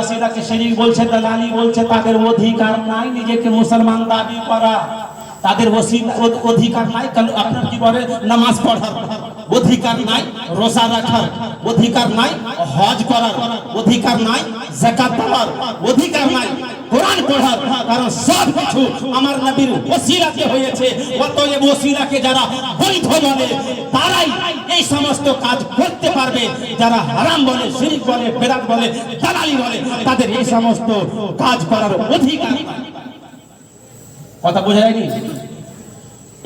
ওসিলাকে শিরক বলছে, দালালি বলছে, তাদের অধিকার নাই নিজেকে মুসলমান দাবি করা। তাদের অধিকার নাই আপনার কি বলে নামাজ পড়ার অধিকার নাই, রোজা রাখার অধিকার নাই, হজ করার অধিকার নাই, যাকাত দেওয়ার অধিকার নাই, কোরআন পড়ার, কারণ সব কিছু আমার নবীর ওসিলাতে হয়েছে। অতএব ওসিলাকে যারা বৈধ বলে তারাই এই সমস্ত কাজ করতে পারবে। যারা হারাম বলে, শিরক বলে, বেদাত বলে, দালালি বলে, তাদের এই সমস্ত কাজ করার অধিকার নেই। কথা বোঝা যায়নি?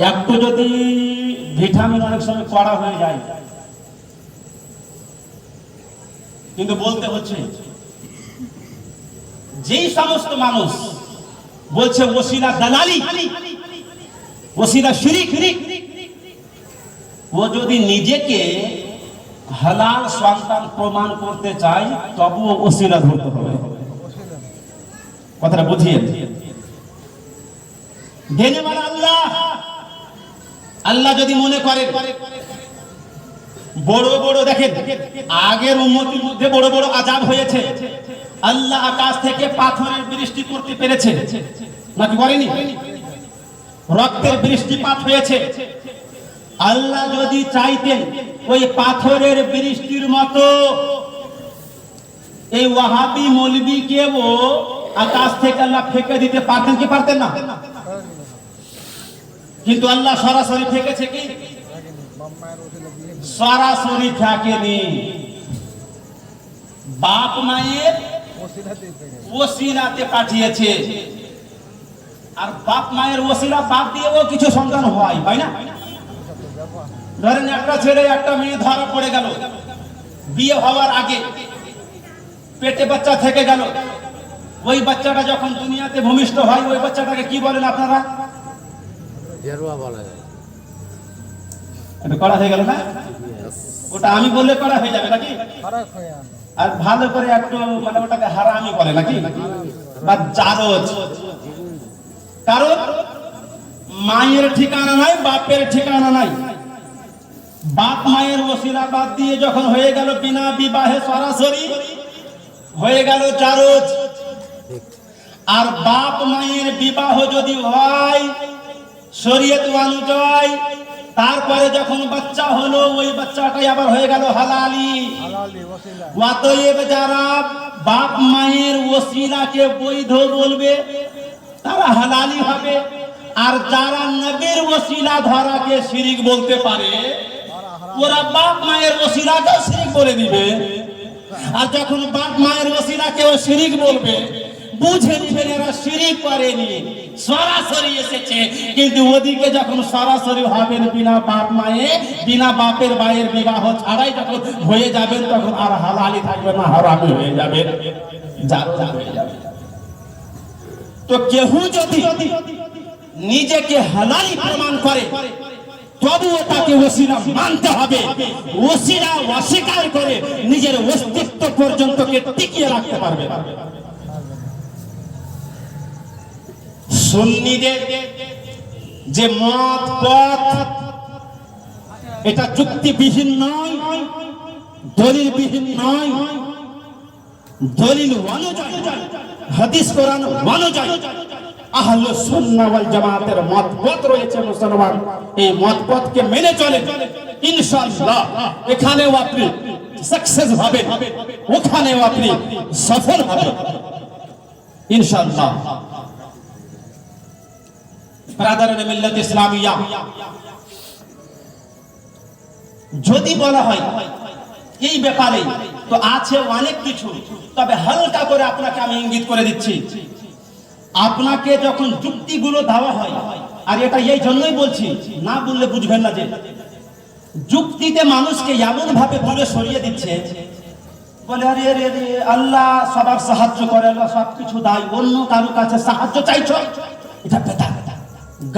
একটু যদি ভিটামিন অনেক সময় কড়া হয়ে যায়, কিন্তু বলতে হচ্ছে যেই সমস্ত মানুষ বলছে ওসিলা দালালি, ওসিলা শিরক, ও যদি নিজেকে হালাল সন্তান প্রমাণ করতে চায় তবুও ওসিলা ধরতে হবে। কথাটা বুঝিয়ে দেনেওয়ালা আল্লাহ। আল্লাহ যদি মনে করে বড় বড়, দেখেন আগের উম্মতের মধ্যে বড় বড় আযাব হয়েছে, আল্লাহ আকাশ থেকে পাথরের বৃষ্টি করতে পেরেছে নাকি করেনি? রক্তের বৃষ্টিপাত হয়েছে। আল্লাহ যদি চাইতেন ওই পাথরের বৃষ্টির মতো এই ওয়াহাবি মৌলবীকেও আকাশ থেকে আল্লাহ ফেঁকে দিতে পারতেন কি পারতেন না? কিন্তু আল্লাহ সরাসরি ফেঁকেছে কি? সরাসরি ফেঁকেনি, বাপ মায়ের ওসিলাতে পাঠিয়েছে। আর বাপ মায়ের ওসিলা বাদ দিয়েও কিছু সন্তান হয়, তাই না? ধরেন একটা ছেলে একটা মেয়ে ধরা পড়ে গেল, বিয়ে হওয়ার আগে পেটে বাচ্চা থেকে গেল, ওই বাচ্চাটা যখন দুনিয়াতে ভূমিষ্ঠ হয় ওই বাচ্চাটাকে কি বলেন আপনারা? জেরুয়া বলা যায়। এটা করা হয়ে গেল না? ওটা আমি বললে করা হয়ে যাবে নাকি? আর ভালো করে একটু মানে ওটাকে হারামি বলে নাকি, বা জারজ। কারণ মায়ের ঠিকানা নাই, বাপের ঠিকানা নাই। বাপ মায়ের ওসিলা বাদ দিয়ে যখন হয়ে গেল বিনা বিবাহে সরাসরি হয়ে গেল জারজ। আর বাপ মায়ের বিবাহ যদি হয় শরীয়ত অনুযায়ী, তারপরে যখন বাচ্চা হলো ওই বাচ্চাটাই আবার হয়ে গেল হালালি। অতএব যারা বাপ মায়ের ওসিলাকে বৈধ বলবে তারা হালালি হবে, আর যারা নবীর ওসিলা ধরাকে শিরক বলতে পারে ওরা বাপ মায়ের ওসিলাকে শিরক বলে দিবে। আর যখন বাপ মায়ের ওসিলাকে শিরক বলবে বুঝে নিবেন এরা শিরক করেনি, সরাসরি এসেছে। কিন্তু ওদিকে যখন সরাসরি হবেন বিনা বাপ মায়ে, বিনা বাপের ভাইয়ের বিবাহ ছাড়াই যখন হয়ে যাবেন তখন আর হালালি থাকবে না, হারামি হয়ে যাবে, জারজ হয়ে যাবে। তো কেউ যদি নিজেকে হালালি প্রমাণ করে তবুও তাকে ওসিলা মানতে হবে। ওসিলা অস্বীকার করে নিজের অস্তিত্ব পর্যন্ত টিকিয়ে রাখতে পারবে। সুন্নিদের যে মত পথ এটা যুক্তিবিহীন নয়, দলিলবিহীন নয়, দলিল অনুযায়ী, হাদিস কোরআন অনুযায়ী আহলে সুন্নাহ ওয়াল জামাতের মত পথ রয়েছে। মুসলমান এই মত পথকে মেনে চলে ইনশাআল্লাহ এখানেও আপনি সাকসেস হবেন, ওখানেও আপনি সফল হবেন ইনশাআল্লাহ। ব্রাদারান মিল্লাত ইসলামিয়া, যদি বলা হয় এই ব্যাপারে তো আছে অনেক কিছু, তবে হালকা করে আপনাকে আমি ইঙ্গিত করে দিচ্ছি। আপনাকে যখন যুক্তিগুলো দেওয়া হয়, আর এটা এই জন্যই বলছি, না বললে বুঝবেন না, যে যুক্তিতে মানুষকে এমন ভাবে দূরে সরিয়ে দিচ্ছে, বলে আরে রে রে আল্লাহ সবার সাহায্য করে, আল্লাহ সবকিছু দেয়, অন্য কারো কাছে সাহায্য চাইছো, এটা বেদাত।